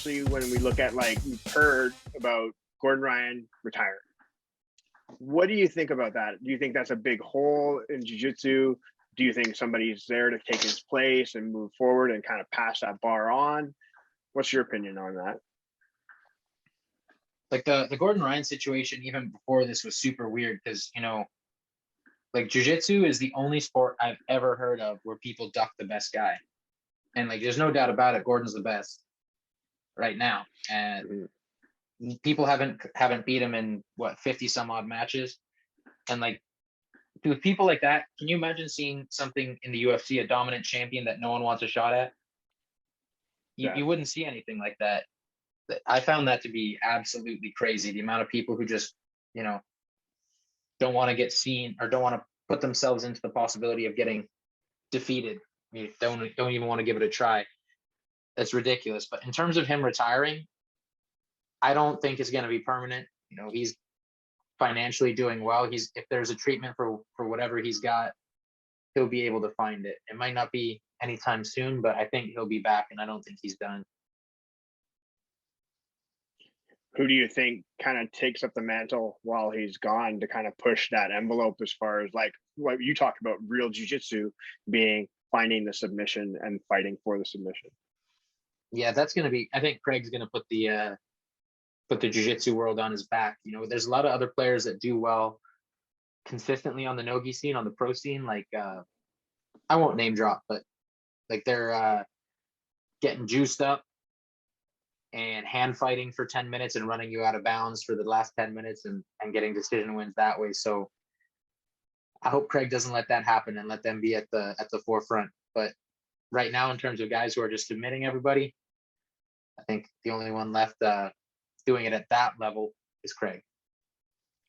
especially when we look at, like, we've heard about Gordon Ryan retiring. What do you think about that? Do you think that's a big hole in jiu-jitsu? Do you think somebody's there to take his place and move forward and kind of pass that bar on? What's your opinion on that? Like the Gordon Ryan situation, even before this, was super weird because, you know, like jiu-jitsu is the only sport I've ever heard of where people duck the best guy. And like, there's no doubt about it, Gordon's the best right now. And people haven't beat him in what, 50 some odd matches. And like, with people like that, can you imagine seeing something in the UFC, a dominant champion that no one wants a shot at? You wouldn't see anything like that. I found that to be absolutely crazy. The amount of people who just, you know, don't want to get seen or don't want to put themselves into the possibility of getting defeated. I mean, don't even want to give it a try. That's ridiculous. But in terms of him retiring, I don't think it's going to be permanent. You know, he's financially doing well. If there's a treatment for whatever he's got, he'll be able to find it. It might not be anytime soon, but I think he'll be back, and I don't think he's done. Who do you think kind of takes up the mantle while he's gone to kind of push that envelope as far as like what you talked about, real jiu-jitsu being finding the submission and fighting for the submission? Yeah, that's going to be, I think Craig's going to put the jiu-jitsu world on his back. You know, there's a lot of other players that do well consistently on the nogi scene, on the pro scene. Like, I won't name drop, but like they're getting juiced up and hand fighting for 10 minutes and running you out of bounds for the last 10 minutes and getting decision wins that way. So I hope Craig doesn't let that happen and let them be at the forefront. But right now, in terms of guys who are just submitting everybody, I think the only one left doing it at that level is Craig.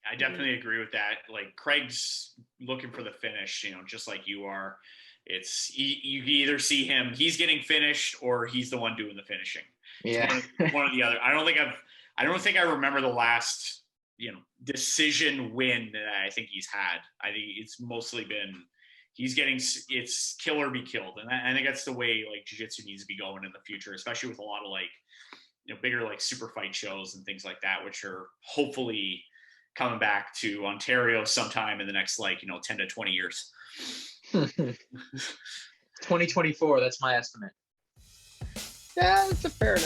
I definitely agree with that. Like, Craig's looking for the finish, you know, just like you are. It's you either see him, he's getting finished, or he's the one doing the finishing. Yeah, one or the other. I don't think I remember the last, you know, decision win that I think he's had. I think it's mostly been it's kill or be killed, and I think that's the way like jiu-jitsu needs to be going in the future, especially with a lot of like, you know, bigger like super fight shows and things like that, which are hopefully coming back to Ontario sometime in the next, like, you know, 10 to 20 years. 2024, that's my estimate. Yeah, it's fair.